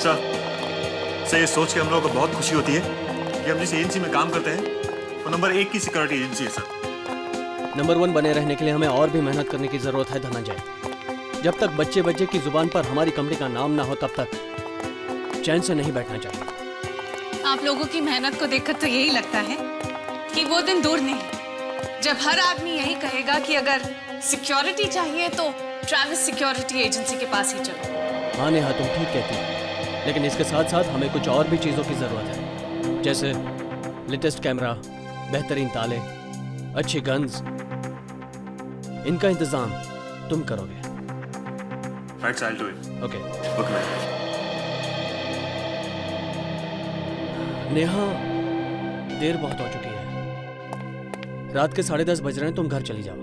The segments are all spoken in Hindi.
अच्छा, सर ये सोच के हम लोगों को बहुत खुशी होती है कि हम जिस एजेंसी में काम करते हैं वो नंबर 1 की सिक्योरिटी एजेंसी है सर। नंबर 1 बने रहने के लिए हमें और भी मेहनत करने की जरूरत है धनंजय। जब तक बच्चे बच्चे की जुबान पर हमारी कंपनी का नाम ना हो तब तक चैन से नहीं बैठना चाहिए। आप लोगों की मेहनत को देखकर तो यही लगता है कि वो दिन दूर नहीं जब हर आदमी यही कहेगा कि अगर सिक्योरिटी चाहिए तो ट्रैविस सिक्योरिटी एजेंसी के पास ही चलो। हाँ नेहा, तुम ठीक कहती हो, लेकिन इसके साथ साथ हमें कुछ और भी चीजों की जरूरत है, जैसे लेटेस्ट कैमरा, बेहतरीन ताले, अच्छी गन्स। इनका इंतजाम तुम करोगे। Right, I will do it. Okay. Okay. Neha, देर बहुत हो चुकी है, रात के 10:30 बज रहे हैं, तुम घर चली जाओ।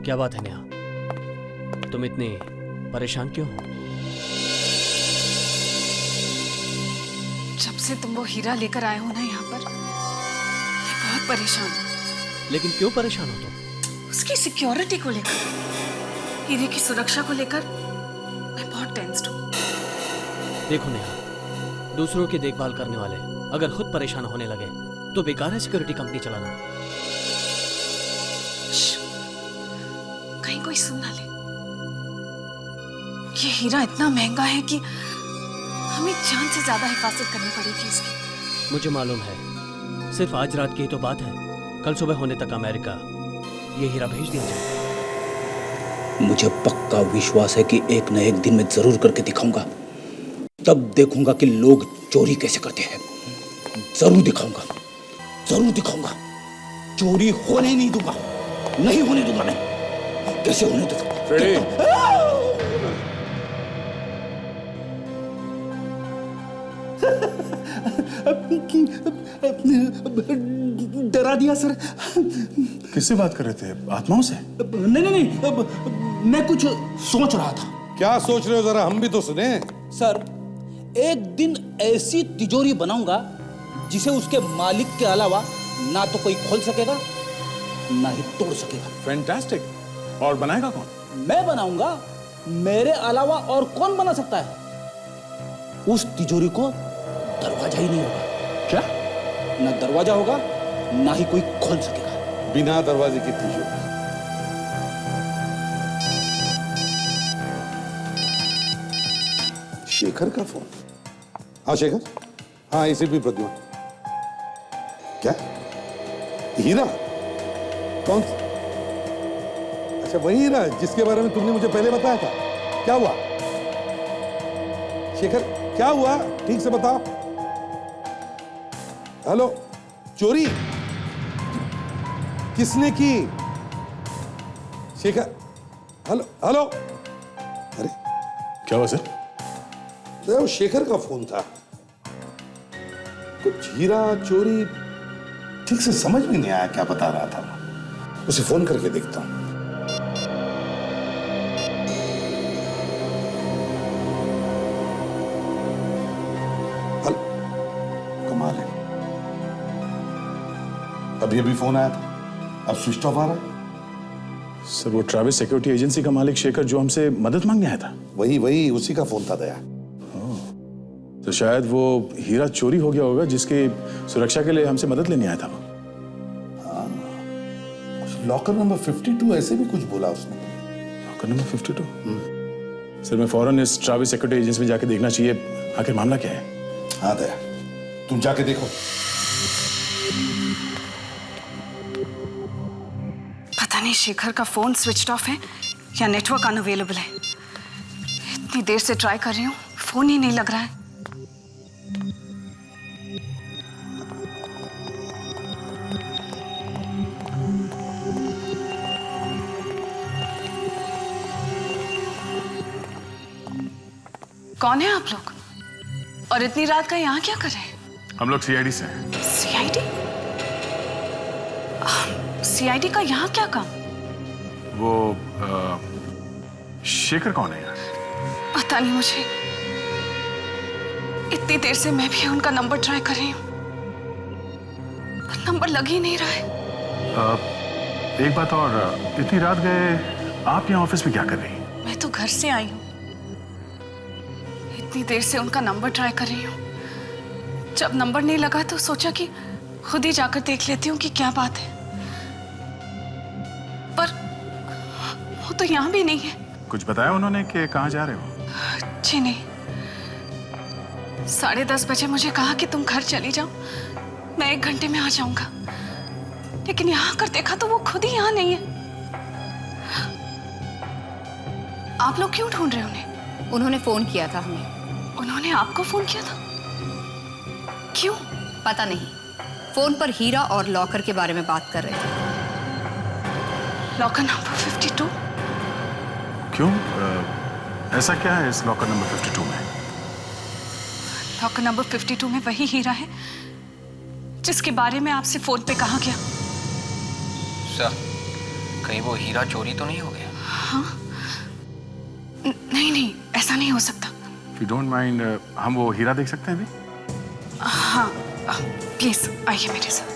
क्या बात है नेहा, तुम इतनी परेशान क्यों हो? जब से तुम वो हीरा लेकर आए हो ना यहाँ पर, मैं बहुत परेशान हूँ। लेकिन क्यों परेशान हो तुम? उसकी सिक्योरिटी को लेकर, हीरे की सुरक्षा को लेकर मैं बहुत टेंस्ड हूँ। देखो नेहा, दूसरों की देखभाल करने वाले अगर खुद परेशान होने लगे तो बेकार है सिक्योरिटी कंपनी चलाना। कहीं कोई सुन ना ले। ये हीरा इतना महंगा है कि हमें जान से ज्यादा हिफाजत करनी पड़ेगी इसकी। मुझे मालूम है, सिर्फ आज रात की ही तो बात है, कल सुबह होने तक अमेरिका ये हीरा भेज दिया जाए। मुझे पक्का विश्वास है कि एक न एक दिन मैं जरूर करके दिखाऊंगा। तब देखूंगा कि लोग चोरी कैसे करते हैं। जरूर दिखाऊंगा, जरूर दिखाऊंगा। चोरी होने नहीं दूंगा, नहीं होने दूंगा मैं। कैसे होने दूंगा? डरा दिया सर। किससे बात कर रहे थे? आत्माओं से? नहीं, मैं कुछ सोच रहा था। क्या सोच रहे हो, जरा हम भी तो सुने। सर, एक दिन ऐसी तिजोरी बनाऊंगा जिसे उसके मालिक के अलावा ना तो कोई खोल सकेगा ना ही तोड़ सकेगा। फैंटास्टिक। और बनाएगा कौन? मैं बनाऊंगा। मेरे अलावा और कौन बना सकता है? उस तिजोरी को दरवाजा ही नहीं होगा। क्या? ना दरवाजा होगा ना ही कोई खोल सकेगा। बिना दरवाजे की तिजोरी। शेखर का फोन। हाँ शेखर, हाँ एसीपी प्रद्युम्न। क्या? हीरा? कौन? अच्छा वही हीरा जिसके बारे में तुमने मुझे पहले बताया था। क्या हुआ शेखर, क्या हुआ? ठीक से बताओ। हेलो, चोरी किसने की? Shekhar, hello hello. अरे क्या हुआ सर? वो शेखर का फोन था। कुछ हीरा चोरी ठीक से समझ में नहीं आया क्या बता रहा था। उसे फोन करके देखता हूं। हेलो, कमाल है, अभी अभी फोन आया था, अब स्विच ऑफ आ रहा है। सर वो ट्रैविस सिक्योरिटी एजेंसी का मालिक शेखर जो हमसे मदद मांगने आया था। वही उसी का फोन था दया। तो शायद वो हीरा चोरी हो गया होगा जिसकी सुरक्षा के लिए हमसे मदद लेने आया था वो। लॉकर नंबर 52 ऐसे भी कुछ बोला उसने। Locker number 52? सर मैं फौरन इस ट्रैविस सिक्योरिटी एजेंसी में जाके देखना चाहिए, आखिर मामला क्या है। हाँ दया, तुम जाके देखो। पता नहीं शेखर का फोन स्विच्ड ऑफ है या नेटवर्क अनअवेलेबल है। इतनी देर से ट्राई कर रही हूँ, फोन ही नहीं लग रहा है। कौन है आप लोग? और इतनी रात का यहाँ क्या कर रहे हैं? हम लोग सीआईडी से हैं। सीआईडी? सीआईडी का यहाँ क्या काम? वो शेखर कौन है यार? पता नहीं मुझे। इतनी देर से मैं भी उनका नंबर ट्राई कर रही हूँ, पर नंबर लग ही नहीं रहा है। एक बात और, इतनी रात गए आप यहाँ ऑफिस में क्या कर रही हैं? मैं तो घर से आई हूँ। इतनी देर से उनका नंबर ट्राई कर रही हूँ। जब नंबर नहीं लगा तो सोचा कि खुद ही जाकर देख लेती हूँ कि क्या बात है, पर वो तो यहाँ भी नहीं है। कुछ बताया उन्होंने कि कहाँ जा रहे हो? जी नहीं, 10:30 बजे मुझे कहा कि तुम घर चली जाओ, मैं 1 घंटे में आ जाऊंगा। लेकिन यहाँ आकर देखा तो वो खुद ही यहाँ नहीं है। आप लोग क्यों ढूंढ रहे हो उन्हें? उन्होंने फोन किया था हमें। उन्होंने आपको फोन किया था? क्यों? पता नहीं, फोन पर हीरा और लॉकर के बारे में बात कर रहे थे। Locker number 52? क्यों? ऐसा क्या है इस लॉकर नंबर 52 में? लॉकर नंबर 52 में वही हीरा है जिसके बारे में आपसे फोन पे कहा गया। सर, कहीं वो हीरा चोरी तो नहीं हो गया? हाँ? नहीं नहीं, ऐसा नहीं हो सकता। If you don't mind, हम वो हीरा देख सकते हैं अभी? हाँ, प्लीज आइए मेरे साथ।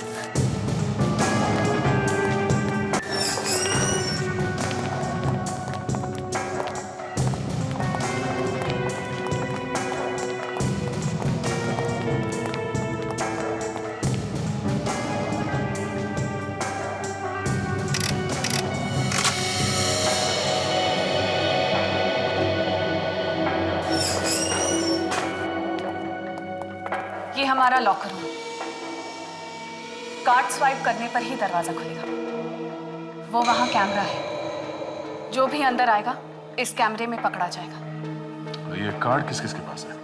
ये हमारा लॉकर रूम। कार्ड स्वाइप करने पर ही दरवाजा खुलेगा। वो वहां कैमरा है, जो भी अंदर आएगा इस कैमरे में पकड़ा जाएगा। ये कार्ड किस किस के पास है?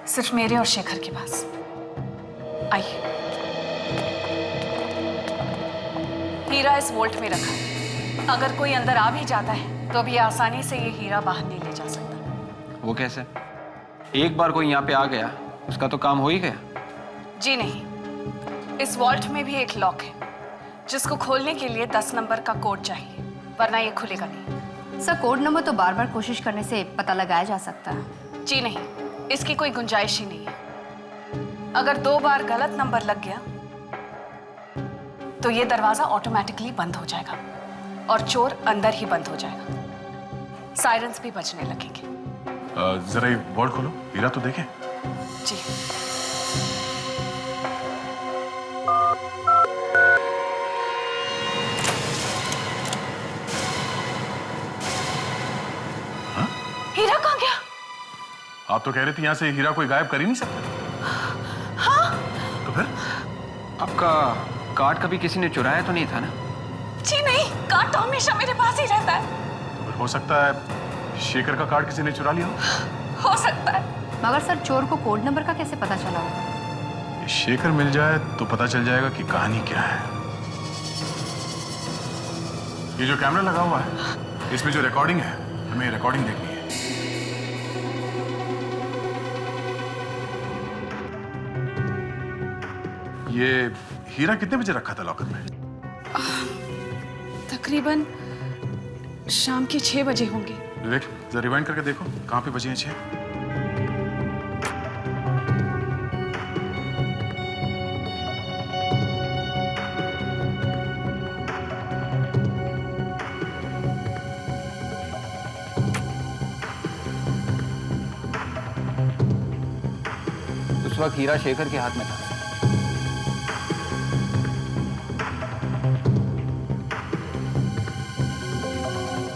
सिर्फ मेरे और शेखर के पास। आइए। हीरा इस वोल्ट में रखा है। अगर कोई अंदर आ भी जाता है तो भी आसानी से ये हीरा बाहर नहीं ले जा सकता। वो कैसे? एक बार कोई यहाँ पे आ गया उसका तो काम हो ही गया। जी नहीं, इस वॉल्ट में भी एक लॉक है जिसको खोलने के लिए 10 नंबर का कोड चाहिए, वरना ये खुलेगा नहीं। सर, कोड नंबर तो बार बार कोशिश करने से पता लगाया जा सकता है। जी नहीं, इसकी कोई गुंजाइश ही नहीं है। अगर 2 बार गलत नंबर लग गया तो ये दरवाजा ऑटोमेटिकली बंद हो जाएगा और चोर अंदर ही बंद हो जाएगा। सायरन्स भी बजने लगेंगे। जरा ये वॉल्ट खोलो, हीरा तो देखें। जी। हीरा कहाँ गया? आप तो कह रही थी यहाँ से हीरा कोई गायब कर ही नहीं सकता। हाँ? तो फिर? आपका कार्ड कभी किसी ने चुराया तो नहीं था ना? जी नहीं, कार्ड तो हमेशा मेरे पास ही रहता है। तो फिर हो सकता है शेखर का कार्ड किसी ने चुरा लिया हो। हो सकता है। मगर सर, चोर को कोड नंबर का कैसे पता चला होगा? शेखर मिल जाए तो पता चल जाएगा कि कहानी क्या है। ये जो कैमरा लगा हुआ है, इसमें जो रिकॉर्डिंग है, हमें रिकॉर्डिंग देखनी है। ये हीरा कितने बजे रखा था लॉकर में? तकरीबन शाम के 6 बजे होंगे। विवेक, जरा रिवाइंड करके देखो कहाँ पे बजे हैं 6। उस वक्त हीरा शेखर के हाथ में था।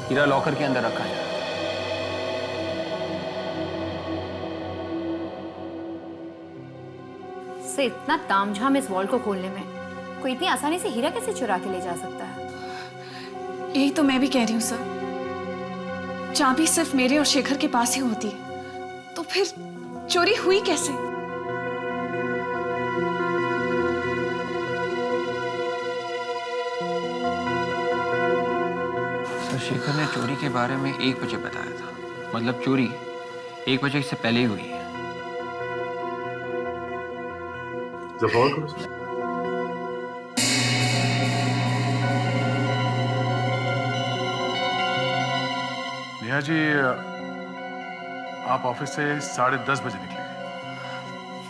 हीरा लॉकर के अंदर रखा है। से इतना तामझाम इस वॉल्ट को खोलने में, कोई इतनी आसानी से हीरा कैसे चुरा के ले जा सकता है? यही तो मैं भी कह रही हूँ सर। चाबी सिर्फ मेरे और शेखर के पास ही होती है, तो फिर चोरी हुई कैसे? सर, शेखर ने चोरी के बारे में 1 बजे बताया था। मतलब चोरी 1 बजे से पहले ही हुई है। नेहा जी, आप ऑफिस से 10:30 बजे निकले।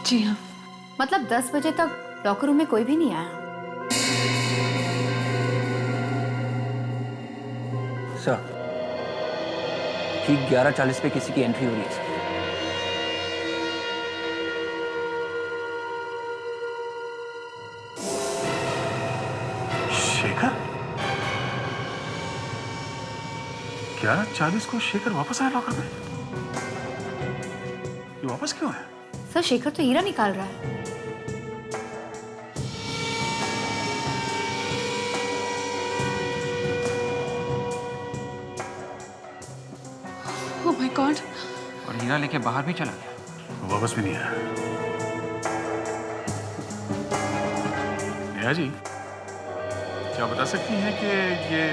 जी हाँ। मतलब 10 बजे तक लॉकर रूम में कोई भी नहीं आया? सर, ठीक 11:40 पे किसी की एंट्री हो रही है सर। शेखर 11:40 को शेखर वापस आया लॉकर में। ये वापस क्यों है? सर शेखर तो हीरा निकाल रहा है। Oh my God. और हीरा लेके बाहर भी चला गया। वो वापस भी नहीं आया। नेहा जी, क्या बता सकती हैं कि ये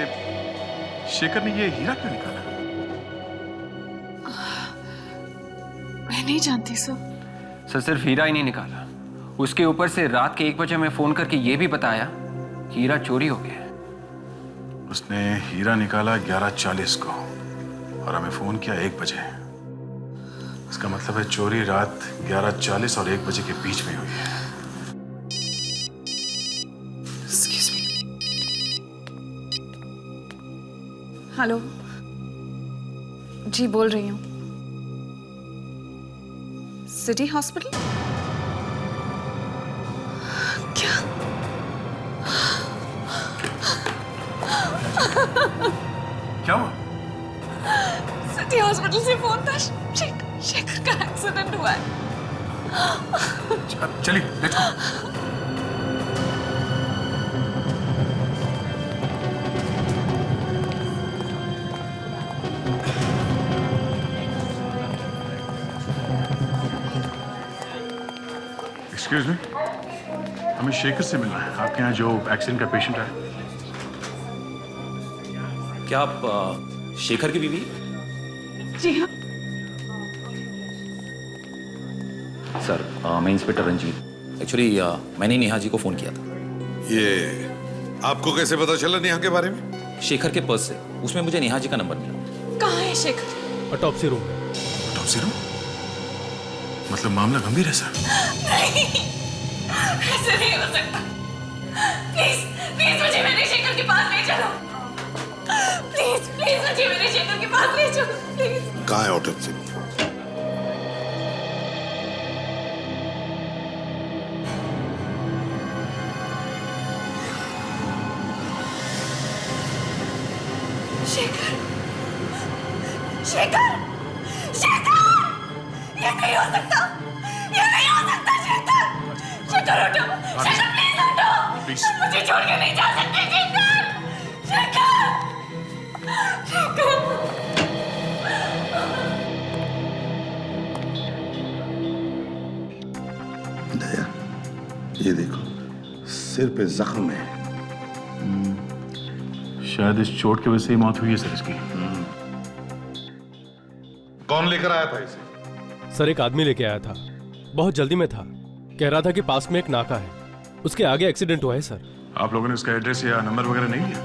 शेखर ने ये हीरा क्यों निकाला? मैं नहीं जानती सर। सर सिर्फ हीरा ही नहीं निकाला, उसके ऊपर से रात के 1 बजे में फोन करके ये भी बताया कि हीरा चोरी हो गया है। उसने हीरा निकाला 11:40 को और हमें फोन किया 1 बजे। इसका मतलब है चोरी रात 11:40 और 1 बजे के बीच में हुई है। Excuse me. हेलो जी, बोल रही हूँ। City hospital? क्या? क्या हुआ? सिटी हॉस्पिटल से फोन था। शेखर का एक्सीडेंट हुआ है। चलिए लेट्स गो। एक्सक्यूज मी, हमें शेखर से मिलना है। आपके यहाँ जो एक्सीडेंट का पेशेंट है। क्या आप शेखर की बीवी? जी हाँ। सर मैं इंस्पेक्टर रंजीत। एक्चुअली मैंने नेहा जी को फोन किया था। ये आपको कैसे पता चला नेहा के बारे में? शेखर के पर्स से, उसमें मुझे नेहा जी का नंबर मिला। कहाँ है Shekhar? Autopsy room. Autopsy room? मतलब मामला गंभीर है सर। नहीं, ऐसे नहीं हो सकता। प्लीज प्लीज मुझे मेरे शेखर के पास ले चलो। प्लीज प्लीज मुझे मेरे शेखर के पास ले चलो प्लीज। कहाँ है ऑटोप्सी? शेखर शेखर शेखर, ये नहीं हो सकता, ये नहीं हो सकता। शेखर शेखर उठो, शेखर प्लीज उठो, मुझे छोड़ के नहीं जा सकते। शेखर शेखर शेखर। दया, ये देखो सिर पे जख्म है। शायद इस चोट की वजह से ही मौत हुई है सर इसकी। कौन लेकर आया था इसे? सर एक आदमी लेके आया था, बहुत जल्दी में था, कह रहा था कि पास में एक नाका है, उसके आगे एक्सीडेंट हुआ है सर। आप लोगों ने उसका एड्रेस या नंबर वगैरह नहीं लिया?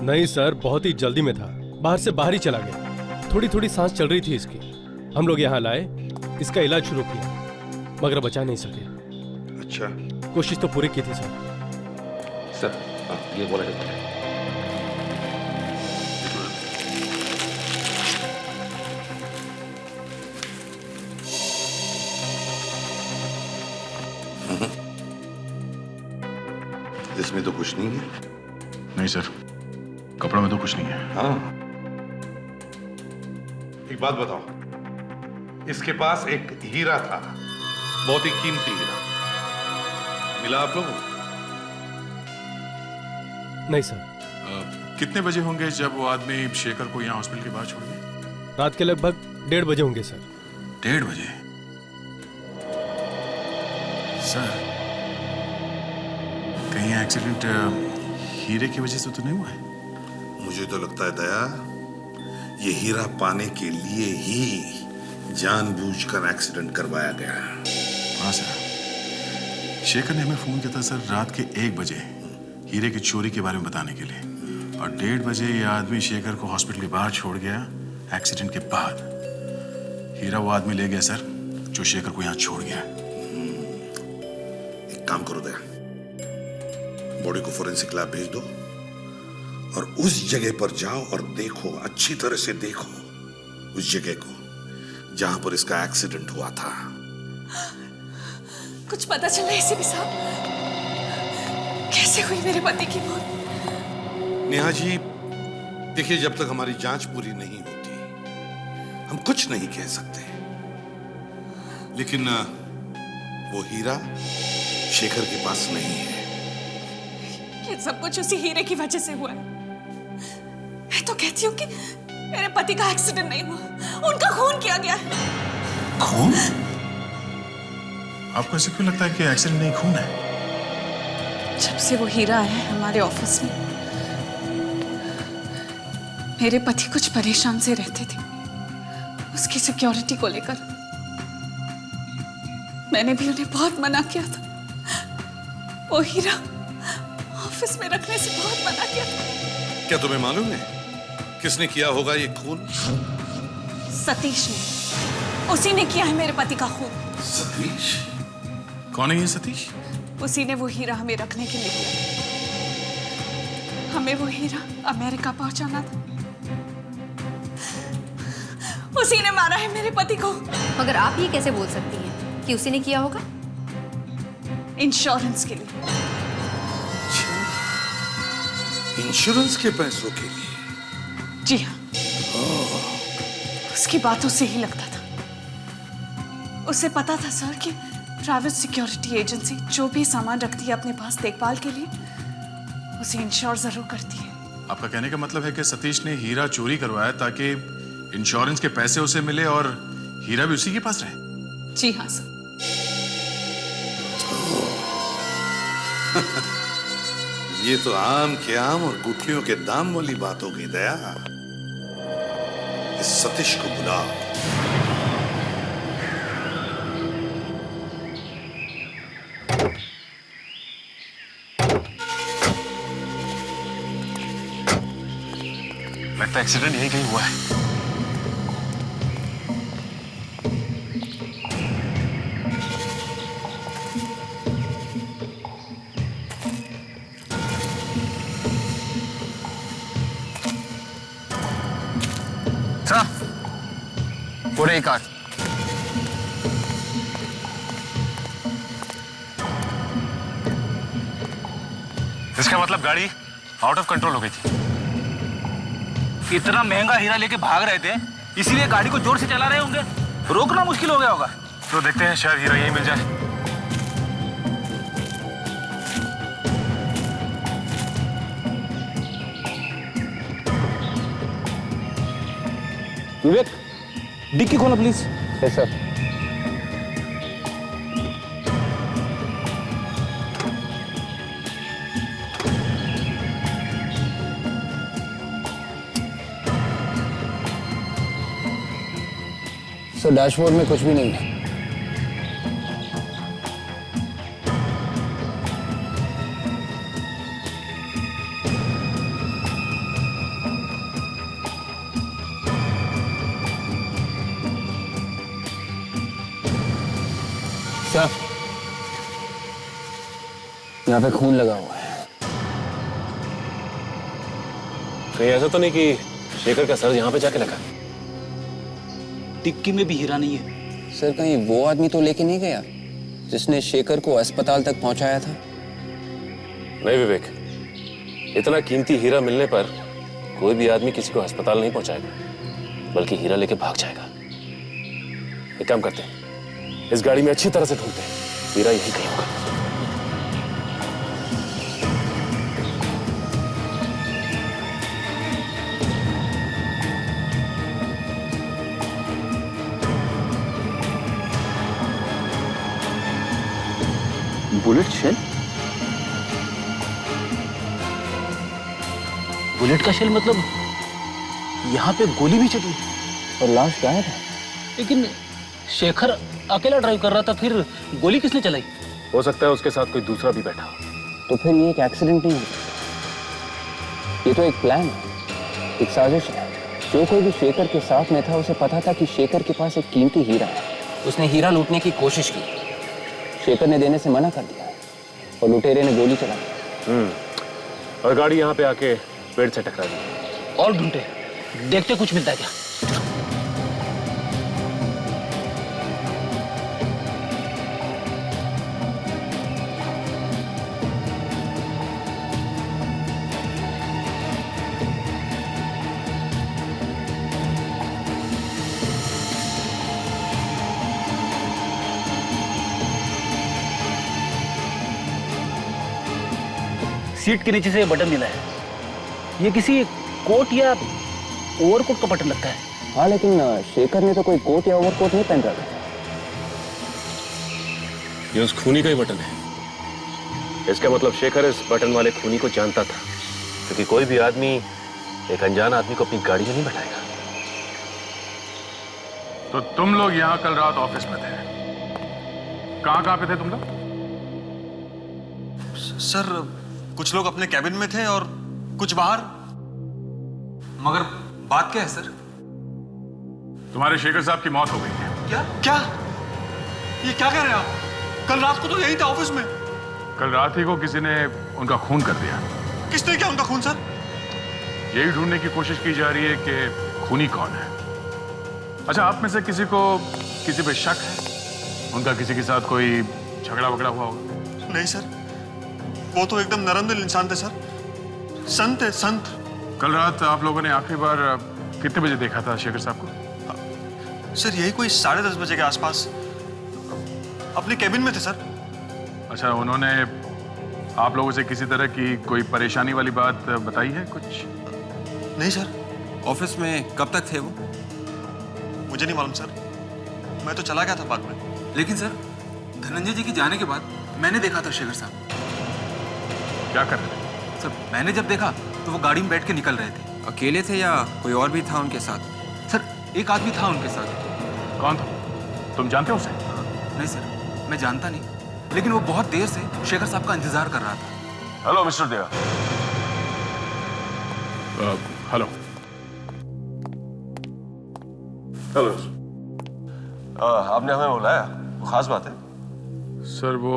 नहीं सर, बहुत ही जल्दी में था, बाहर से बाहर ही चला गया। थोड़ी थोड़ी सांस चल रही थी इसकी, हम लोग यहाँ लाए, इसका इलाज शुरू किया, मगर बचा नहीं सके। अच्छा, कोशिश तो पूरी की थी सर। सर ये बोला जाता है। इसमें तो कुछ नहीं है। नहीं सर, कपड़ों में तो कुछ नहीं है। हाँ, एक बात बताओ, इसके पास एक हीरा था, बहुत ही कीमती हीरा, मिला आप लोगों को? नहीं सर। कितने बजे होंगे जब वो आदमी शेखर को यहाँ हॉस्पिटल के बाहर छोड़ गया? रात के लगभग 1:30 बजे होंगे सर। 1:30 बजे? सर कहीं एक्सीडेंट हीरे की वजह से तो नहीं हुआ है? मुझे तो लगता है दया, ये हीरा पाने के लिए ही जानबूझकर एक्सीडेंट करवाया गया। हाँ सर, शेखर ने हमें फोन किया था सर रात के 1 बजे हीरे की चोरी के बारे में बताने के लिए, और 1:30 बजे ये आदमी शेखर को हॉस्पिटल के बाहर छोड़ गया एक्सीडेंट के बाद। हीरा वो आदमी ले गया सर जो शेखर को यहाँ छोड़ गया। एक काम करो दया, बॉडी को फोरेंसिक लैब भेज दो और उस जगह पर जाओ और देखो, अच्छी तरह से देखो उस जगह को जहां पर इसका एक्सीडेंट हुआ था। कुछ पता चला एसीपी साहब, कैसे हुई मेरे पति की मौत? नेहा जी, देखिए, जब तक हमारी जांच पूरी नहीं होती हम कुछ नहीं कह सकते, लेकिन वो हीरा शेखर के पास नहीं है। ये सब कुछ उसी हीरे की वजह से हुआ है। मैं तो कहती हूँ कि मेरे पति का एक्सीडेंट नहीं हुआ, उनका खून किया गया है। खून? आपको ऐसे क्यों लगता है कि एक्सीडेंट नहीं, खून है? जब से वो हीरा आया है हमारे ऑफिस में, मेरे पति कुछ परेशान से रहते थे उसकी सिक्योरिटी को लेकर। मैंने भी उन्हें बहुत मना किया था, वो हीरा ऑफिस में रखने से बहुत मना किया था। क्या तुम्हें मालूम है किसने किया होगा ये खून? सतीश ने, उसी ने किया है मेरे पति का खून। सतीश? कौन है ये सतीश? उसी ने वो हीरा हमें रखने के लिए दिया। हमें वो हीरा अमेरिका पहुंचाना था, उसी ने मारा है मेरे पति को। मगर आप ये कैसे बोल सकती हैं कि उसी ने किया होगा? इंश्योरेंस के लिए। इंश्योरेंस के पैसों के लिए? जी हाँ, उसकी बातों से ही लगता था। उसे पता था सर कि ट्रैवल सिक्योरिटी एजेंसी जो भी सामान रखती है अपने पास देखभाल के लिए, उसे इंश्योर जरूर करती है। आपका कहने का मतलब है कि सतीश ने हीरा चोरी करवाया ताकि इंश्योरेंस के पैसे उसे मिले और हीरा भी उसी के पास रहे? जी हाँ सर। ये तो आम के आम और गुठलियों के दाम वाली बात हो गई दया। इस सतीश को बुलाओ। लगता है एक्सीडेंट यहीं कहीं हुआ है। पूरे ही कार। इसका मतलब गाड़ी आउट ऑफ कंट्रोल हो गई थी। इतना महंगा हीरा लेके भाग रहे थे, इसीलिए गाड़ी को जोर से चला रहे होंगे। रोकना मुश्किल हो गया होगा। तो देखते हैं, शायद हीरा यहीं मिल जाए। विवेक, डिक्की खोलो please. Yes sir. Sir, dashboard में कुछ भी नहीं है। सर, यहाँ पे खून लगा हुआ है। कहीं ऐसा तो नहीं कि शेखर का सर यहाँ पे जाके लगा? टिक्की में भी हीरा नहीं है। सर, कहीं वो आदमी तो लेके नहीं गया जिसने शेखर को अस्पताल तक पहुंचाया था? नहीं विवेक, इतना कीमती हीरा मिलने पर कोई भी आदमी किसी को अस्पताल नहीं पहुंचाएगा, बल्कि हीरा लेके भाग जाएगा। एक काम करते हैं, इस गाड़ी में अच्छी तरह से ढूंढते हैं, हीरा यही कहीं होगा। Bullet shell? बुलेट का शेल मतलब यहाँ पे गोली भी चली और लाश गायब है। लेकिन शेखर अकेला ड्राइव कर रहा था, फिर गोली किसने चलाई? हो सकता है उसके साथ कोई दूसरा भी बैठा हो। तो फिर ये एक एक्सीडेंट नहीं है, ये तो एक प्लान है, एक साजिश है। जो कोई भी शेखर के साथ में था उसे पता था कि शेखर के पास एक कीमती हीरा है। उसने हीरा लूटने की कोशिश की, शेखर ने देने से मना कर दिया और लुटेरे ने गोली चला दी। और गाड़ी यहाँ पे आके पेड़ से टकरा दी। और ढूंढते, देखते कुछ मिलता है क्या। सीट के नीचे से बटन मिला है। ये किसी कोट या ओवरकोट का बटन लगता है। हाँ, लेकिन शेखर ने तो कोई कोट या ओवरकोट नहीं पहन रखा। ये उस खूनी का ही बटन है। इसका मतलब शेखर इस बटन वाले खूनी को जानता था, क्योंकि कोई भी आदमी एक अनजान आदमी को अपनी गाड़ी में नहीं बैठाएगा। तो तुम लोग यहाँ कल रात ऑफिस में थे, कहाँ पे थे तुम लोग? सर कुछ लोग अपने कैबिन में थे और कुछ बाहर। मगर बात क्या है सर? तुम्हारे शेखर साहब की मौत हो गई है। क्या क्या ये क्या कह रहे हैं आप? कल रात को तो यही था ऑफिस में। कल रात ही को किसी ने उनका खून कर दिया। किसने किया उनका खून सर? यही ढूंढने की कोशिश की जा रही है कि खूनी कौन है। अच्छा, आप में से किसी को किसी पे शक है? उनका किसी के साथ कोई झगड़ा वगड़ा हुआ होगा? नहीं सर, वो तो एकदम नरम दिल इंसान थे सर, संत है संत। कल रात आप लोगों ने आखिरी बार कितने बजे देखा था शेखर साहब को? सर यही कोई 10:30 बजे के आसपास अपने कैबिन में थे सर। अच्छा, उन्होंने आप लोगों से किसी तरह की कोई परेशानी वाली बात बताई है कुछ? नहीं सर। ऑफिस में कब तक थे वो? मुझे नहीं मालूम सर, मैं तो चला गया था बाद में। लेकिन सर, धनंजय जी के जाने के बाद मैंने देखा था शेखर साहब। क्या कर रहे थे? सर, मैंने जब देखा तो वो गाड़ी में बैठ के निकल रहे थे। अकेले थे या कोई और भी था उनके साथ? सर, एक आदमी था उनके साथ। कौन था? तुम जानते हो उसे? नहीं सर, मैं जानता नहीं, लेकिन वो बहुत देर से शेखर साहब का इंतजार कर रहा था। हेलो मिस्टर देवा। Hello hello. आपने हमें बुलाया, वो खास बात है? सर, वो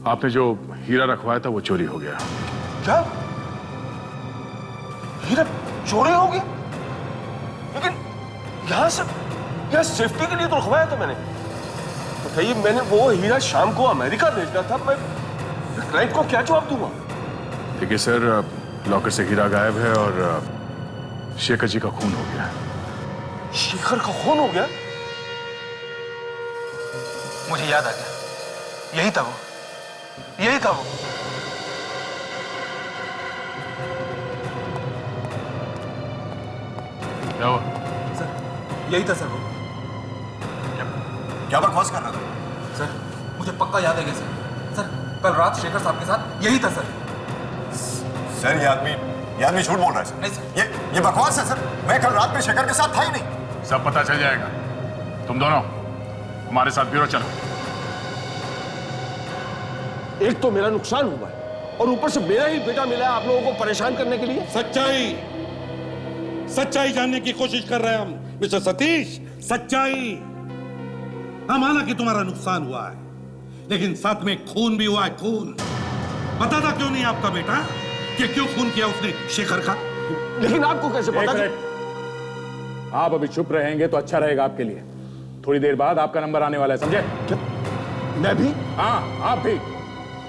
आपने जो हीरा रखवाया था वो चोरी हो गया। क्या? हीरा चोरी हो गया? लेकिन यहाँ सेफ्टी के लिए तो रखवाया था मैंने। बताइए, मैंने वो हीरा शाम को अमेरिका भेजना था, मैं क्लाइंट को क्या जवाब दूंगा? देखिए सर, लॉकर से हीरा गायब है और शेखर जी का खून हो गया। शेखर का खून हो गया? मुझे याद आ गया, यही था वो, यही था वो। क्या हुआ? सर, यही था सर वो। क्या बकवास कर रहा था? सर, मुझे पक्का याद है सर। सर, कल रात शेखर साहब के साथ यही था सर। सर ये आदमी झूठ बोल रहा है सर। नहीं सर, ये बकवास है सर। मैं कल रात में शेखर के साथ था ही नहीं। सब पता चल जाएगा। तुम दोनों हमारे साथ ब्यूरो चलो। एक तो मेरा नुकसान हुआ है और ऊपर से मेरा ही बेटा मिला है आप लोगों को परेशान करने के लिए। सच्चाई जानने की कोशिश कर रहे हैं हम मिस्टर सतीश। सच्चाई। हाँ, माना कि तुम्हारा नुकसान हुआ है, लेकिन साथ में खून भी हुआ है। खून पता था क्यों नहीं आपका बेटा कि क्यों खून किया उसने शेखर का? लेकिन आपको कैसे पता? आप अभी चुप रहेंगे तो अच्छा रहेगा आपके लिए। थोड़ी देर बाद आपका नंबर आने वाला है, समझे? मैं भी? हाँ, आप भी।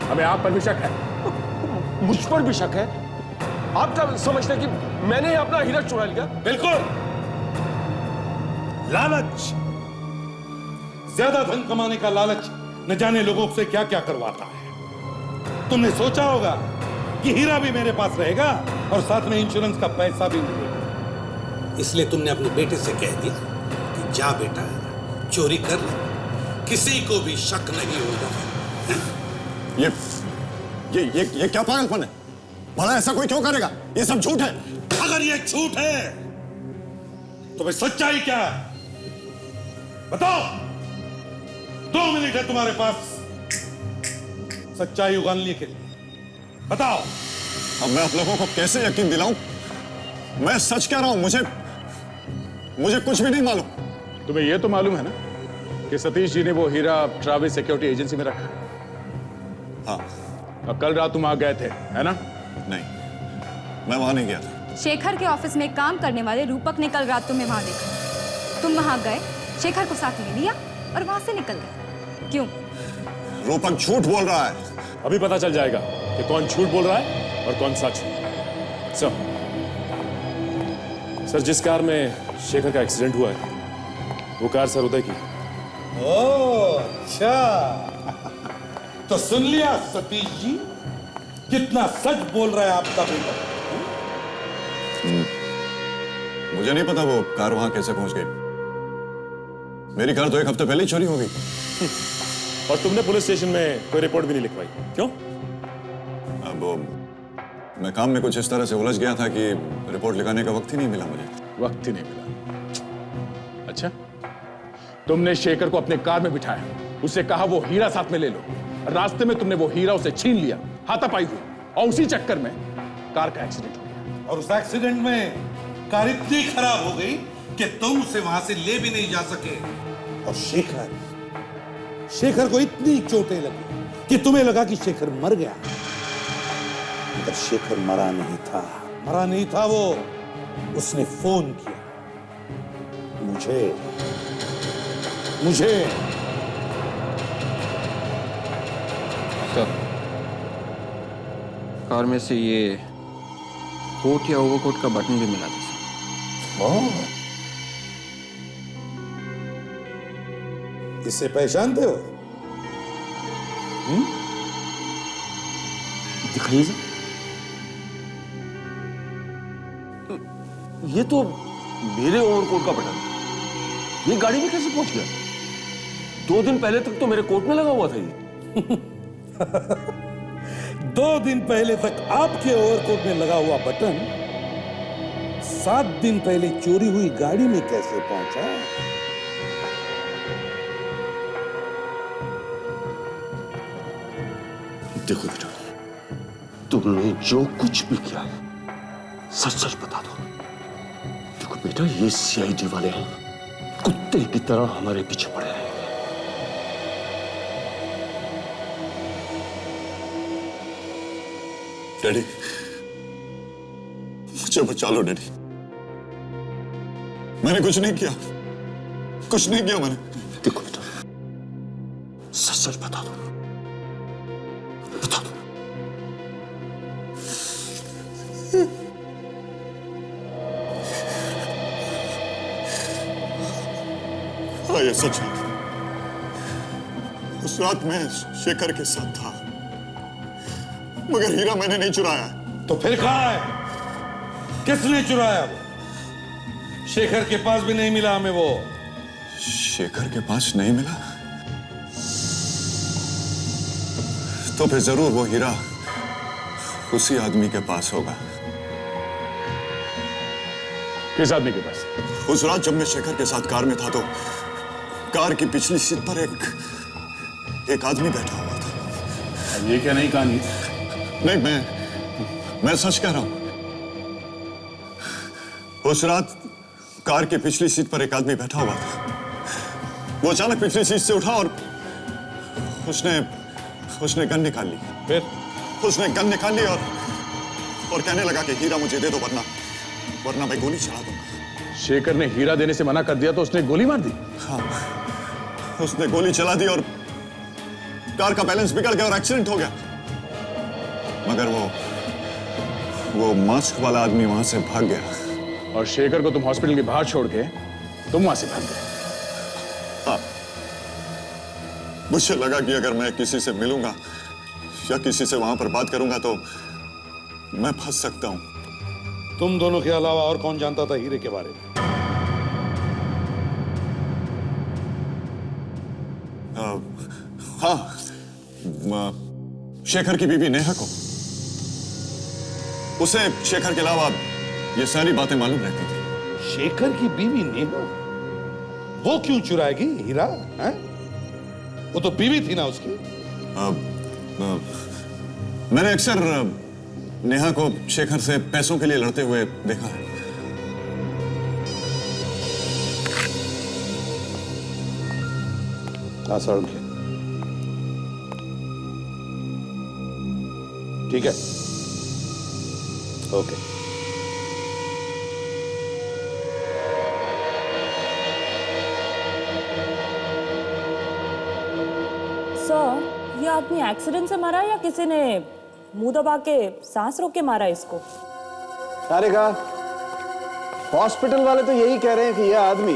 हमें आप पर भी शक है। मुझ पर भी शक है? आप क्या समझते हैं कि मैंने अपना हीरा चुरा लिया? बिल्कुल। लालच, ज्यादा धन कमाने का लालच न जाने लोगों से क्या क्या करवाता है। तुमने सोचा होगा कि हीरा भी मेरे पास रहेगा और साथ में इंश्योरेंस का पैसा भी मिलेगा, इसलिए तुमने अपने बेटे से कह दिया कि जा बेटा, चोरी कर ले, किसी को भी शक नहीं होगा। ये क्या पागलपन है? भला ऐसा कोई क्यों करेगा? ये सब झूठ है। अगर ये झूठ है तो भाई सच्चाई क्या है? बताओ। 2 मिनट है तुम्हारे पास सच्चाई उगालने के लिए। बताओ। अब मैं आप लोगों को कैसे यकीन दिलाऊं? मैं सच कह रहा हूं, मुझे कुछ भी नहीं मालूम। तुम्हें यह तो मालूम है ना कि सतीश जी ने वो हीरा ट्रैवल सिक्योरिटी एजेंसी में रखा है? हाँ। और कल रात तुम आ गए थे, है ना? नहीं। मैं वहां नहीं गया था। शेखर के ऑफिस में काम करने वाले रूपक ने कल रात तुम्हें वहां देखा। तुम वहां गए, शेखर को साथ ले लिया और वहां से निकल गए। क्यों? रूपक झूठ बोल रहा है। अभी पता चल जाएगा कि कौन झूठ बोल रहा है और कौन सच। सर, जिस कार में शेखर का एक्सीडेंट हुआ है वो कार सर उदय की। ओह अच्छा, तो सुन लिया सतीश जी, कितना सच बोल रहा है आपका बेटा। मुझे नहीं पता वो कार वहां कैसे पहुंच गई। मेरी कार तो 1 हफ्ते पहले ही चोरी हो गई। और तुमने पुलिस स्टेशन में कोई रिपोर्ट भी नहीं लिखवाई, क्यों? अब मैं काम में कुछ इस तरह से उलझ गया था कि रिपोर्ट लिखाने का वक्त ही नहीं मिला मुझे। वक्त ही नहीं मिला। अच्छा, तुमने शेखर को अपने कार में बिठाया, उसे कहा वो हीरा साथ में ले लो। रास्ते में तुमने वो हीरा उसे छीन लिया, हाथापाई हुई, और उसी चक्कर में कार का एक्सीडेंट हो गया। और उस एक्सीडेंट में कार इतनी खराब हो गई कि तुम उसे वहां से ले भी नहीं जा सके। और शेखर को इतनी चोटें लगी कि तुम्हें लगा कि शेखर मर गया, मगर शेखर मरा नहीं था वो। उसने फोन किया मुझे। कार में से ये कोट या ओवरकोट का बटन भी मिला था। इससे पहचानते हो? दिखाइए सर। ये तो मेरे ओवरकोट का बटन, ये गाड़ी में कैसे पहुंच गया? 2 दिन पहले तक तो मेरे कोट में लगा हुआ था ये। 2 दिन पहले तक आपके ओवरकोट में लगा हुआ बटन 7 दिन पहले चोरी हुई गाड़ी में कैसे पहुंचा? देखो बेटा, तुमने जो कुछ भी किया सच बता दो। देखो बेटा, ये सीआईडी वाले कुत्ते की तरह हमारे पीछे पड़े हैं। डैडी, मुझे बचा लो डैडी। मैंने कुछ नहीं किया मैंने। देखो बेटा, सच बता दो। हाँ, ये सच है। उस रात मैं शेखर के साथ था, मगर हीरा मैंने नहीं चुराया। तो फिर कहाँ है? किसने चुराया वो? शेखर के पास भी नहीं मिला हमें वो। शेखर के पास नहीं मिला? तो फिर जरूर वो हीरा उसी आदमी के पास होगा। किस आदमी के पास? उस रात जब मैं शेखर के साथ कार में था तो कार की पिछली सीट पर एक आदमी बैठा हुआ था। ये क्या नई कहानी? नहीं, मैं सच कह रहा हूं। उस रात कार की पिछली सीट पर एक आदमी बैठा हुआ था। वो अचानक पिछली सीट से उठा और उसने गन निकाल ली। फिर उसने गन निकाल ली और कहने लगा कि हीरा मुझे दे दो, वरना मैं गोली चला दूंगा। शेखर ने हीरा देने से मना कर दिया तो उसने गोली मार दी? हाँ, उसने गोली चला दी और कार का बैलेंस बिगड़ गया और एक्सीडेंट हो गया। मगर वो मास्क वाला आदमी वहां से भाग गया। और शेखर को तुम हॉस्पिटल के बाहर छोड़ के तुम वहां से भाग गए? हाँ, मुझे लगा कि अगर मैं किसी से मिलूंगा या किसी से वहां पर बात करूंगा तो मैं फंस सकता हूं। तुम दोनों के अलावा और कौन जानता था हीरे के बारे में? हाँ, शेखर की बीवी नेहा को। उसे शेखर के अलावा ये सारी बातें मालूम रहती थी। शेखर की बीवी नेहा? वो क्यों चुराएगी हीरा? है? वो तो बीवी थी ना उसकी। मैंने अक्सर नेहा को शेखर से पैसों के लिए लड़ते हुए देखा है। ठीक है, ओके। आदमी एक्सीडेंट से मरा या किसी ने मुंह दबा के सांस रोक के मारा इसको? तारिका, हॉस्पिटल वाले तो यही कह रहे हैं कि यह आदमी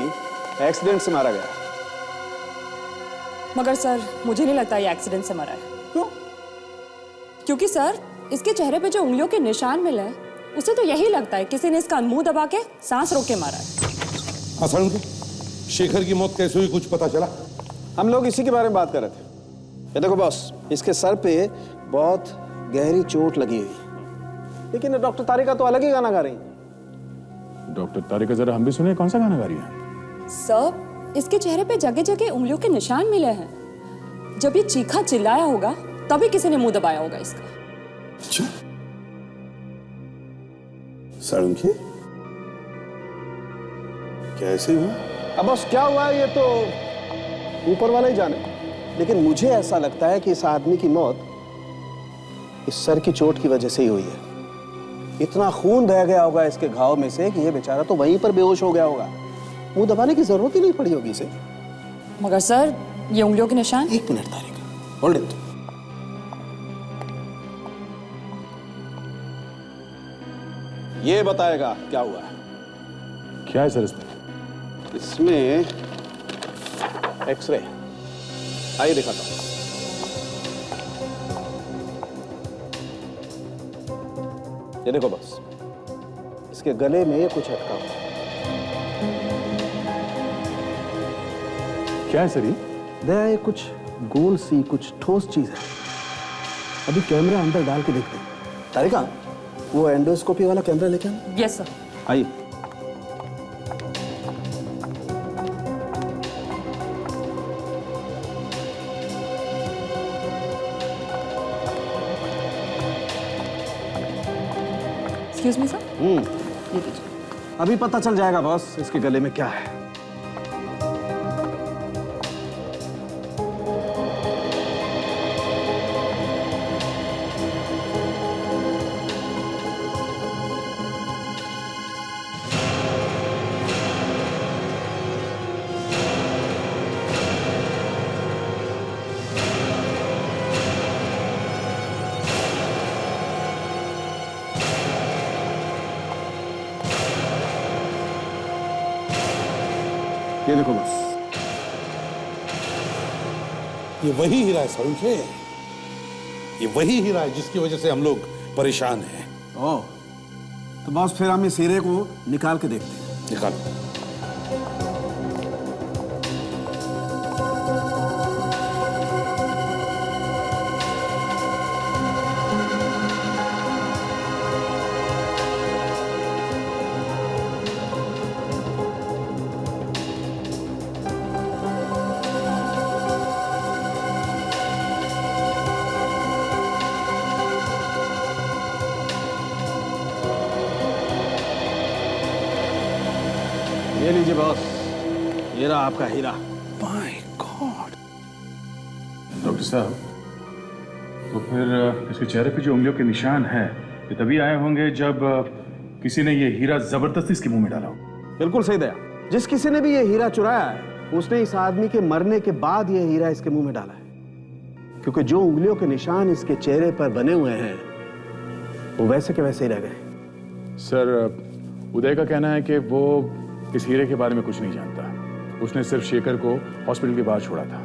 एक्सीडेंट से मारा गया। मगर सर मुझे नहीं लगता ये एक्सीडेंट से मरा है। क्यों? क्योंकि सर इसके चेहरे पे जो उंगलियों के निशान मिले हैं उसे तो यही लगता है किसी ने इसका मुंह दबा के सांस रोक के मारा है। आसान को शेखर की मौत कैसे हुई कुछ पता चला? हम लोग इसी के बारे में बात कर रहे थे। ये देखो बॉस, इसके सर पे बहुत गहरी चोट लगी हुई, लेकिन डॉक्टर तारिका तो अलग ही गाना गा रही। डॉक्टर तारिका, जरा हम भी सुने कौन सा गाना गा रही है? सर इसके चेहरे पे जगह जगह उंगलियों के निशान मिले हैं। जब ये चीखा चिल्लाया होगा तभी किसी ने मुंह दबाया होगा इसका। अच्छा, साळुंखे कैसे हुआ? अब बस क्या हुआ है ये तो ऊपर वाला ही जाने, लेकिन मुझे ऐसा लगता है कि इस आदमी की मौत इस सर की चोट की वजह से ही हुई है। इतना खून बह गया होगा इसके घाव में से कि ये बेचारा तो वहीं पर बेहोश हो गया होगा। मुंह दबाने की जरूरत ही नहीं पड़ी होगी इसे। मगर सर ये उंगलियों के निशान। एक मिनट तारिका, होल्ड इट। ये बताएगा क्या हुआ है। क्या है सर इसमें? इसमें एक्सरे, आइए दिखाता हूं। ये देखो बस, इसके गले में कुछ अटका हुआ। क्या है सर ये? दया, ये कुछ गोल सी कुछ ठोस चीज है। अभी कैमरा अंदर डाल के देखते हैं। तारिका, वो एंडोस्कोपी वाला कैमरा लेके आना। Yes sir. आइए। Excuse me sir. ये लीजिए। अभी पता चल जाएगा बॉस इसके गले में क्या है। ये देखो बस, ये वही हीरा है साळुंखे, ये वही हीरा है जिसकी वजह से हम लोग परेशान हैं। ओह, तो बॉस फिर हम इस हीरे को निकाल के देखते हैं। निकालो। ये लीजिए बॉस, ये रहा आपका हीरा। My God. डॉक्टर साहब, तो फिर इसके चेहरे पे जो उंगलियों के निशान हैं, ये तभी आए होंगे जब किसी ने ये हीरा जबरदस्ती इसके मुंह में डाला हो। बिल्कुल सही दया, जिस किसी ने भी ये हीरा चुराया है उसने इस आदमी के मरने के बाद ये हीरा इसके मुंह में डाला है, क्योंकि जो उंगलियों के निशान इसके चेहरे पर बने हुए हैं वो वैसे के वैसे ही रह गए। सर, उदय का कहना है कि वो इस हीरे के बारे में कुछ नहीं जानता। उसने सिर्फ शेखर को हॉस्पिटल के बाहर छोड़ा था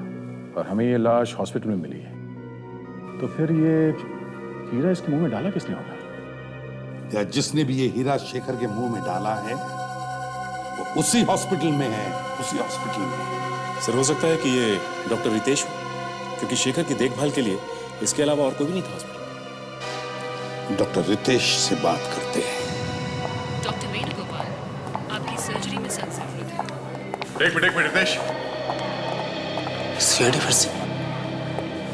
और हमें ये लाश हॉस्पिटल में मिली है। तो फिर ये हीरा इसके मुंह में डाला किसने होगा? या जिसने भी ये हीरा शेखर के मुंह में डाला है वो उसी हॉस्पिटल में है, उसी हॉस्पिटल में। सर, हो सकता है कि ये डॉक्टर रितेश हो, क्योंकि शेखर की देखभाल के लिए इसके अलावा और कोई भी नहीं था हॉस्पिटल। डॉक्टर रितेश से बात करते हैं। डॉक्टर वेणुगोपाल, आपकी सर्जरी में सख्त जरूरत है। एक मिनट रितेश। सीआईडी फिर से?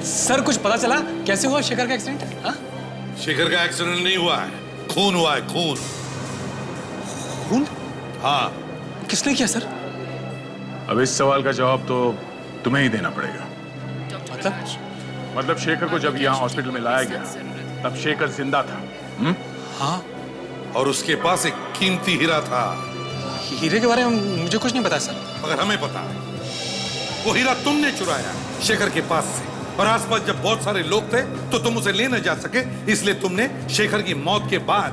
सर, कुछ पता चला कैसे हुआ शेखर का एक्सीडेंट? हाँ? शेखर का एक्सीडेंट नहीं हुआ है, खून हुआ है, खून। खून? हाँ। किसने किया सर? अब इस सवाल का जवाब तो तुम्हें ही देना पड़ेगा। मतलब शेखर को जब यहाँ हॉस्पिटल में लाया गया तब शेखर जिंदा था। हाँ। और उसके पास एक कीमती हीरा था। हीरे के बारे में मुझे कुछ नहीं पता सर। मगर हमें पता है। वो हीरा तुमने चुराया शेखर के पास से। और आसपास जब बहुत सारे लोग थे तो तुम उसे ले न जा सके, इसलिए तुमने शेखर की मौत के बाद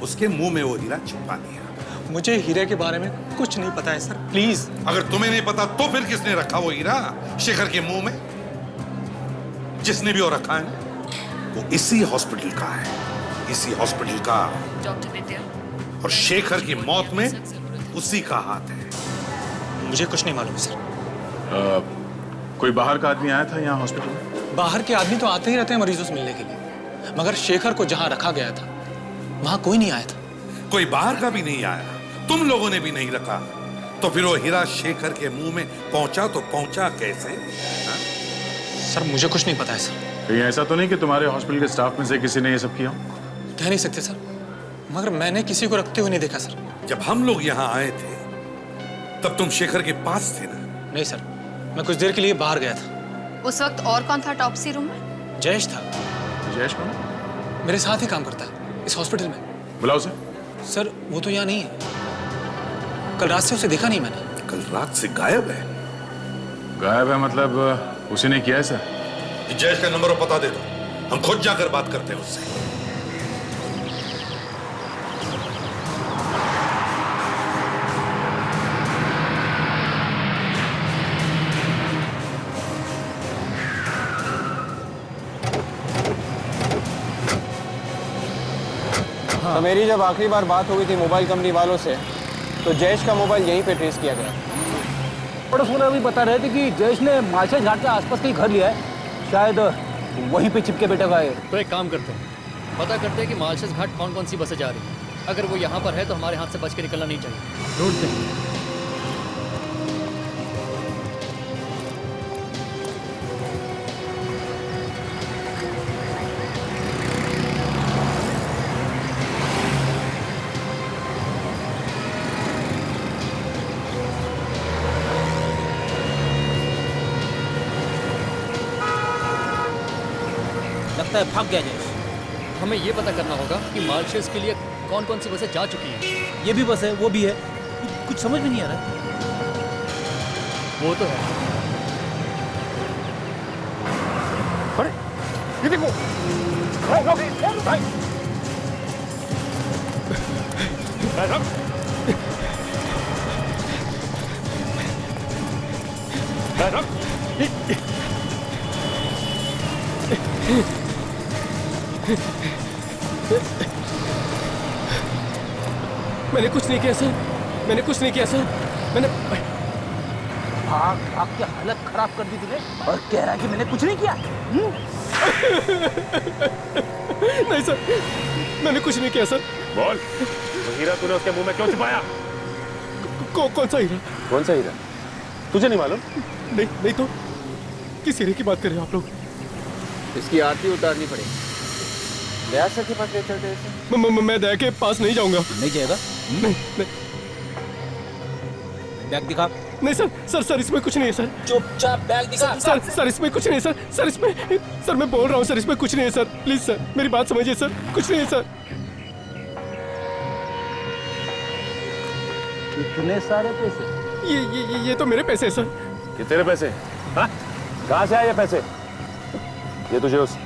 उसके मुंह में वो हीरा छुपा दिया। मुझे हीरे के बारे में कुछ नहीं पता है सर, प्लीज। अगर तुम्हें नहीं पता तो फिर किसने रखा वो हीरा शेखर के मुंह में? जिसने भी वो रखा है वो इसी हॉस्पिटल का है, इसी हॉस्पिटल का। डॉक्टर विद्या, और शेखर की मौत में उसी का हाथ है। मुझे कुछ नहीं मालूम सर। कोई बाहर का आदमी आया था यहाँ हॉस्पिटल में? बाहर के आदमी तो आते ही रहते हैं मरीजों से मिलने के लिए, मगर शेखर को जहां रखा गया था वहां कोई नहीं आया था। कोई बाहर का भी नहीं आया, तुम लोगों ने भी नहीं रखा, तो फिर वो हीरा शेखर के मुंह में पहुंचा तो पहुंचा कैसे? हा? सर मुझे कुछ नहीं पता है सर। कहीं ऐसा तो नहीं कि तुम्हारे हॉस्पिटल के स्टाफ में से किसी ने ये सब किया? कह नहीं सकते सर, मगर मैंने किसी को रखते हुए नहीं देखा सर। जब हम लोग यहाँ आए थे तब तुम शेखर के पास थे ना? नहीं सर, मैं कुछ देर के लिए बाहर गया था। उस वक्त और कौन था टॉप्सी रूम में? जयेश था। जयेश कौन? मेरे साथ ही काम करता है इस हॉस्पिटल में। बुलाओ उसे। सर वो तो यहाँ नहीं है, कल रात से उसे देखा नहीं मैंने। कल रात से गायब है? गायब है मतलब उसी ने किया है सर? जयेश का नंबर और पता दे दो, हम खुद जाकर बात करते हैं उससे। तो मेरी जब आखिरी बार बात हुई थी मोबाइल कंपनी वालों से, तो जयेश का मोबाइल यहीं पे ट्रेस किया गया। पड़ोस वाले अभी बता रहे थे कि जयेश ने मालशेज घाट के आसपास कहीं घर लिया है, शायद वहीं पे चिपके बैठा हुआ है। तो एक काम करते हैं, पता करते हैं कि मालशेज घाट कौन कौन सी बसें जा रही हैं। अगर वो यहाँ पर है तो हमारे हाथ से बच के निकलना नहीं चाहिए। ढूंढते हैं। लगता है भाग गया जयेश। हमें ये पता करना होगा कि मालशेज के लिए कौन कौन सी बसें जा चुकी हैं। ये भी बस है, वो भी है, कुछ समझ में नहीं आ रहा। वो तो है। अरे ये देखो, मैंने कुछ नहीं किया सर, मैंने कुछ नहीं किया सर, मैंने भाग भाग के हालत खराब कर दी तूने और कह रहा है कि मैंने कुछ नहीं किया। नहीं सर, मैंने कुछ नहीं किया सर। बोल, वो हीरा तूने उसके मुंह में क्यों छिपाया? कौन सा हीरा? कौन सा हीरा? तुझे नहीं मालूम? नहीं तो किस हीरे की बात कर रहे हो आप लोग? इसकी आरती उतारनी पड़ेगी। दया सर के पास ले चलते हैं। मैं दया के पास नहीं जाऊंगा। नहीं जाएगा? नहीं। बैग दिखा। नहीं सर इसमें कुछ नहीं है सर। चुपचाप बैग दिखा। सर इसमें कुछ नहीं है सर इसमें, सर मैं बोल रहा हूँ सर, इसमें कुछ नहीं है सर। प्लीज सर मेरी बात समझिए सर, कुछ नहीं है सर। इतने सारे पैसे? ये तो मेरे पैसे हैं सर। ये तेरे पैसे? हाँ? कहाँ से आए ये पैसे? ये तुझे उस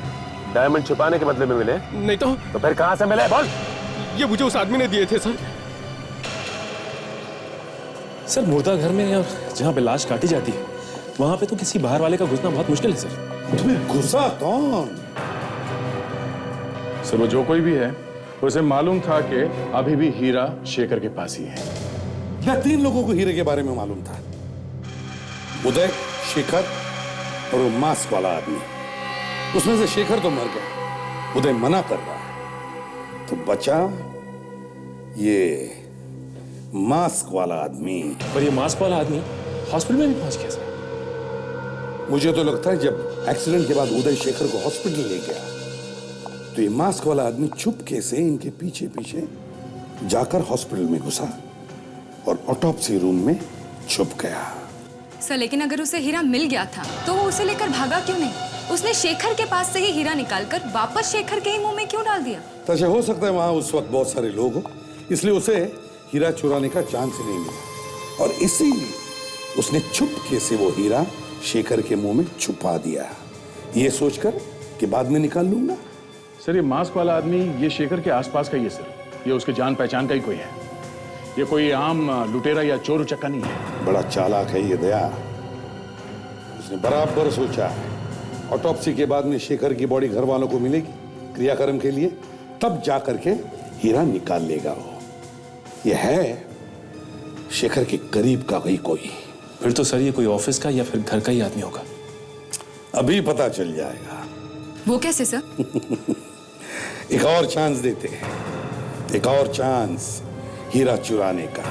डायमंड छुपाने के बदले में मिले? नहीं तो फिर कहाँ से मिले? बोल। ये मुझे उस आदमी ने दिए थे सर। सर मुर्दा घर में और जहाँ पे लाश काटी जाती है वहां पे तो किसी बाहर वाले का घुसना बहुत मुश्किल है सर। तुम्हें घुसा कौन? सर वो जो कोई भी है उसे मालूम था कि अभी भी हीरा शेखर के पास ही है। या 3 लोगों को हीरे के बारे में मालूम था? उदय, शेखर और वो मास्क वाला आदमी। उसमें से शेखर तो मर गया, उदय मना कर रहा है, तो बचा ये मास्क वाला आदमी। पर ये मास्क वाला आदमी हॉस्पिटल में भी पहुंच गया सर। मुझे तो लगता है जब एक्सीडेंट के बाद उदय शेखर को हॉस्पिटल ले गया तो ये मास्क वाला आदमी चुपके से इनके पीछे पीछे जाकर हॉस्पिटल में घुसा और ऑटोप्सी रूम में छुप गया। सर लेकिन अगर उसे हीरा मिल गया था तो वो उसे लेकर भागा क्यों नहीं? उसने शेखर के पास से ही हीरा निकालकर वापस शेखर के ही मुंह में क्यों डाल दिया? तो हो सकता है वहां उस वक्त बहुत सारे लोग हो, इसलिए उसे हीरा चुराने का चांस नहीं मिला और इसीलिए उसने चुपके से वो हीरा शेखर के मुंह में छुपा दिया। ये सोचकर कि बाद में निकाल लूंगा। सर ये मास्क वाला आदमी ये शेखर के आसपास का ही है सर। ये उसके जान पहचान का ही कोई है। ये कोई आम लुटेरा या चोर उचक्का नहीं है। बड़ा चालाक है ये दया। उसने बराबर सोचा है ऑटोप्सी के बाद में शेखर की बॉडी घर वालों को मिलेगी क्रियाक्रम के लिए, तब जाकर के हीरा निकाल लेगा वो। ये है शेखर के करीब का ही कोई। फिर तो सर ये कोई ऑफिस का या फिर घर का ही आदमी होगा। अभी पता चल जाएगा। वो कैसे सर? एक और चांस देते हैं, एक और चांस हीरा चुराने का।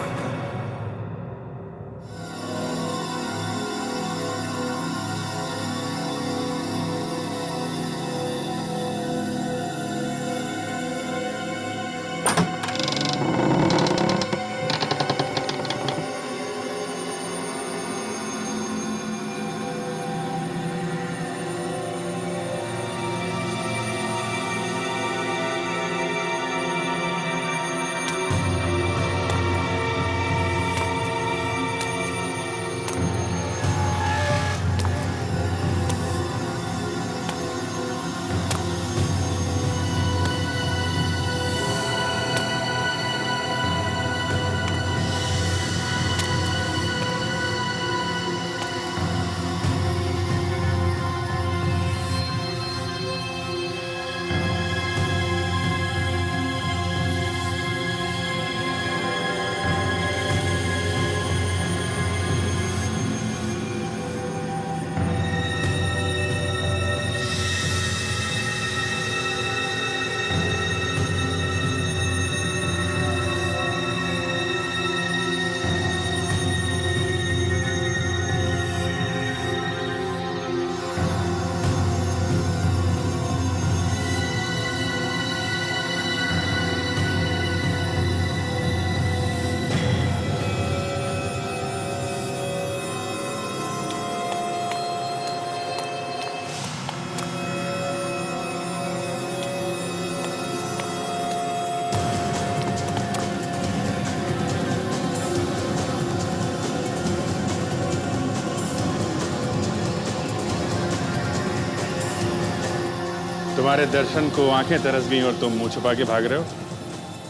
तुम्हारे दर्शन को आंखें तरस गई और तुम मुंह छुपा के भाग रहे हो।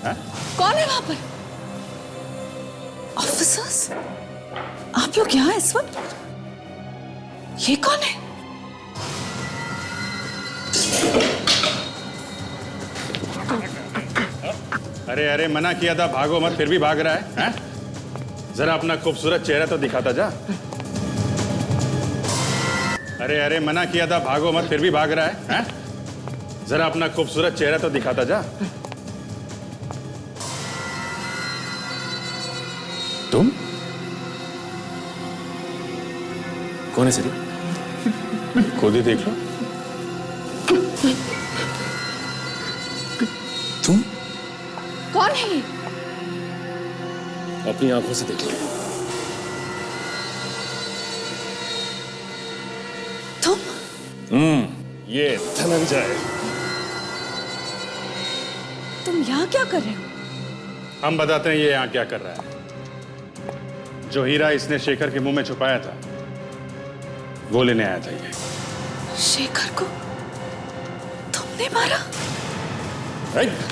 हा? कौन है वहां पर? ऑफिसर्स? आप लोग यहाँ इस वक्त? ये कौन है? अरे अरे मना किया था भागो मत, फिर भी भाग रहा है, हा? जरा अपना खूबसूरत चेहरा तो दिखाता जा। अरे अरे मना किया था भागो मत, फिर भी भाग रहा है, हा? जरा अपना खूबसूरत चेहरा तो दिखाता जा। तुम कौन है सर? खुद ही देख लो। तुम कौन है ये? अपनी आंखों से देख लो। तुम? ये धनंजय। तुम यहाँ क्या कर रहे हो? हम बताते हैं ये यहाँ क्या कर रहा है। जो हीरा इसने शेखर के मुंह में छुपाया था वो लेने आया था ये। शेखर को तुमने मारा?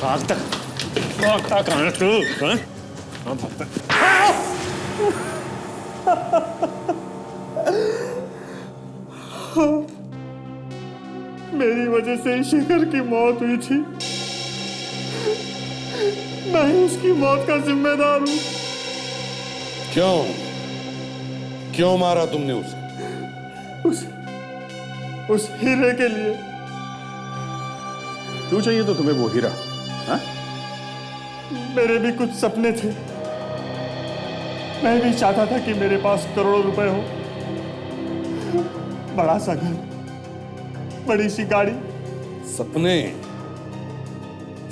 भाग तक कहाँ है तू? मेरी वजह से शेखर की मौत हुई थी। मैं ही उसकी मौत का जिम्मेदार हूं। क्यों मारा तुमने उसे? उस हीरे के लिए। क्यों चाहिए तो तुम्हें वो हीरा? हा? मेरे भी कुछ सपने थे। मैं भी चाहता था कि मेरे पास करोड़ों रुपए हो, बड़ा सा घर, बड़ी सी गाड़ी।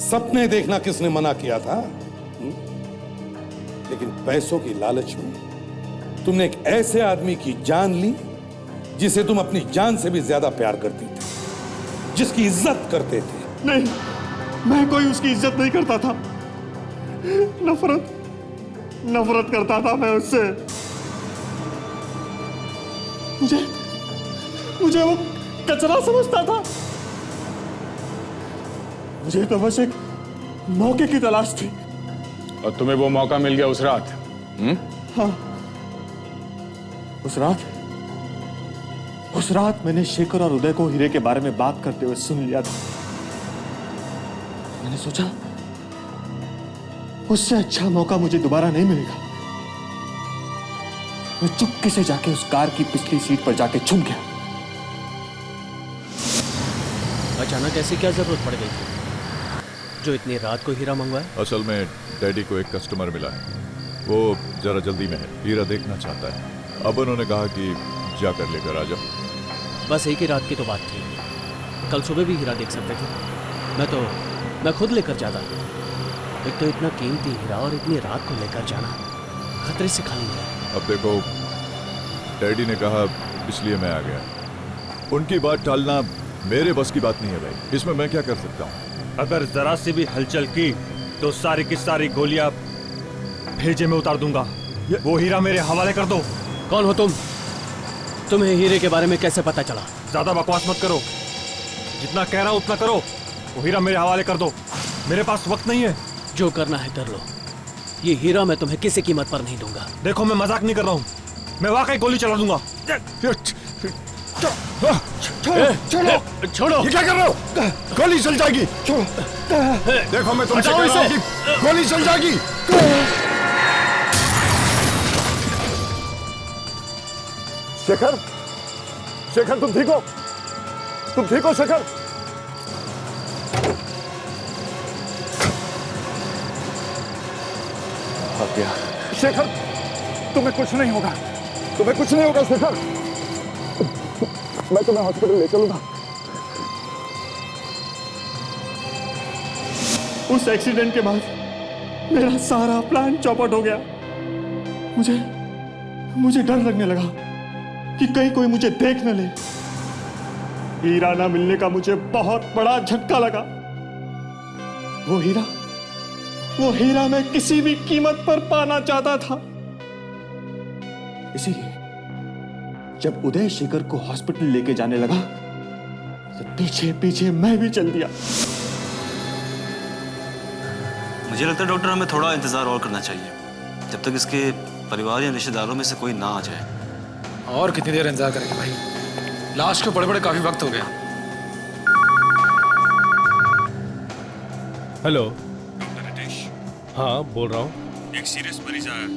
सपने देखना किसने मना किया था? लेकिन पैसों की लालच में तुमने एक ऐसे आदमी की जान ली जिसे तुम अपनी जान से भी ज्यादा प्यार करती थी, जिसकी इज्जत करते थे। नहीं, मैं कोई उसकी इज्जत नहीं करता था। नफरत करता था मैं उससे। मुझे वो कचरा समझता था। मुझे तो बस एक मौके की तलाश थी। और तुम्हें वो मौका मिल गया उस रात? हाँ, उस रात मैंने शेखर और उदय को हीरे के बारे में बात करते हुए सुन लिया था। मैंने सोचा उससे अच्छा मौका मुझे दोबारा नहीं मिलेगा। मैं चुपके से जाके उस कार की पिछली सीट पर जाके छुप गया। अचानक ऐसी क्या जरूरत पड़ गई थी जो इतनी रात को हीरा मंगवाए? असल में डैडी को एक कस्टमर मिला है, वो जरा जल्दी में है, हीरा देखना चाहता है। अब उन्होंने कहा कि जाकर लेकर आ जाओ। बस एक ही रात की तो बात थी, कल सुबह भी हीरा देख सकते थे। मैं खुद लेकर जाता। एक तो इतना कीमती हीरा और इतनी रात को लेकर जाना खतरे से खाली है। अब देखो, डैडी ने कहा इसलिए मैं आ गया। उनकी बात टालना मेरे बस की बात नहीं है भाई, इसमें मैं क्या कर सकता हूँ? अगर जरा सी भी हलचल की तो सारी की सारी गोलियां भेजे में उतार दूंगा। वो हीरा मेरे हवाले कर दो। कौन हो तुम? तुम्हें हीरे के बारे में कैसे पता चला? ज्यादा बकवास मत करो, जितना कह रहा हूं उतना करो। वो हीरा मेरे हवाले कर दो, मेरे पास वक्त नहीं है। जो करना है कर लो, ये हीरा मैं तुम्हें किसी कीमत पर नहीं दूंगा। देखो मैं मजाक नहीं कर रहा हूँ, मैं वाकई गोली चला दूंगा। छोड़ो। ये क्या कर रहे हो? गोली चल जाएगी। देखो मैं तुमसे कह रहा हूं कि गोली चल जाएगी। शेखर, शेखर तुम ठीक हो? तुम ठीक हो शेखर? शेखर तुम्हें कुछ नहीं होगा, तुम्हें कुछ नहीं होगा शेखर। मैं तुम्हें हॉस्पिटल ले चलूंगा। उस एक्सीडेंट के बाद मेरा सारा प्लान चौपट हो गया। मुझे डर लगने लगा कि कहीं कोई मुझे देख न ले। हीरा ना मिलने का मुझे बहुत बड़ा झटका लगा। वो हीरा मैं किसी भी कीमत पर पाना चाहता था। इसीलिए जब उदय शेखर को हॉस्पिटल लेके जाने लगा तो पीछे पीछे मैं भी चल दिया। मुझे लगता है डॉक्टर हमें थोड़ा इंतजार और करना चाहिए, जब तक इसके परिवार या रिश्तेदारों में से कोई ना आ जाए। और कितनी देर इंतजार करेंगे भाई? लाश को बड़े काफी वक्त हो गया। हेलो। रितेश। हाँ बोल रहा हूँ। एक सीरियस मरीज आया।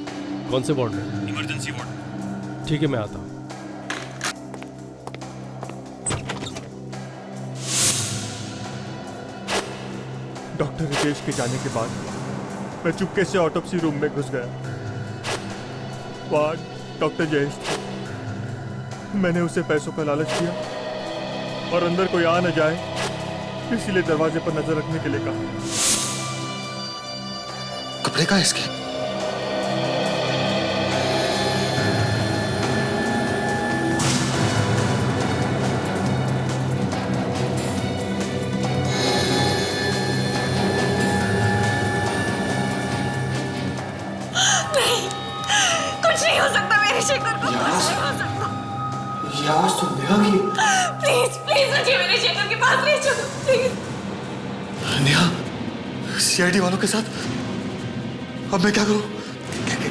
कौन से वार्ड में? Emergency ward. ठीक है मैं आता हूँ। डॉक्टर रितेश के जाने के बाद मैं चुपके से ऑटोप्सी रूम में घुस गया। वहां डॉक्टर जयेश थे। मैंने उसे पैसों का लालच दिया और अंदर कोई आ न जाए इसीलिए दरवाजे पर नजर रखने के लिए कहा। कपड़े का इसके? कुछ नहीं हो सकता मेरे शेखर को, कुछ नहीं हो सकता। ये आवाज तो नेहा की। प्लीज प्लीज मुझे मेरे शेखर के पास ले चलो प्लीज। नेहा सीआईडी वालों के साथ? अब मैं क्या करूं?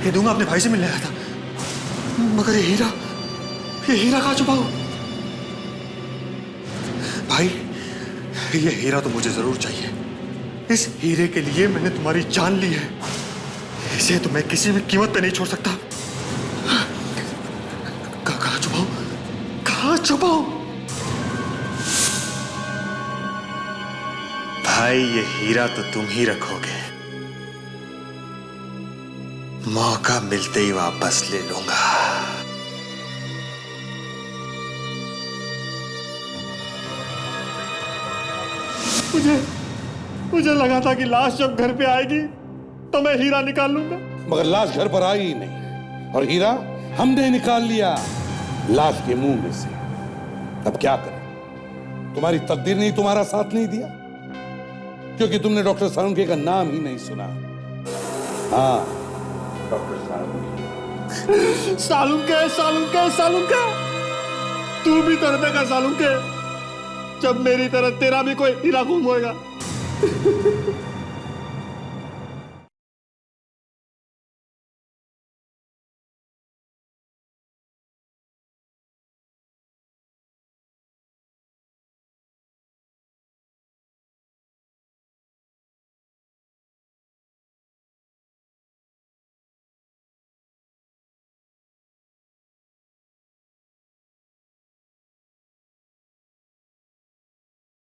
कह दूंगा अपने भाई से मिलने आया था, मगर ये हीरा कहाँ छुपा हो? भाई ये हीरा तो मुझे जरूर चाहिए। इस हीरे के लिए मैंने तुम्हारी जान ली है, इसे तो मैं किसी भी कीमत पे नहीं छोड़ सकता। कहाँ छुपाओ? भाई ये हीरा तो तुम ही रखोगे, मौका मिलते ही वापस ले लूंगा। मुझे लगा था कि लाश जब घर पे आएगी तो मैं हीरा निकाल लूंगा, मगर लाश घर पर आई ही नहीं और हीरा हमने निकाल लिया लाश के मुंह में से। अब क्या करें? तुम्हारी तकदीर ने तुम्हारा साथ नहीं दिया, क्योंकि तुमने डॉक्टर सालुंके का नाम ही नहीं सुना। हाँ, डॉक्टर सालुंके। सालुंके तू भी तरबे का सालुंके। जब मेरी तरह तेरा भी कोई हीरा गुम होएगा।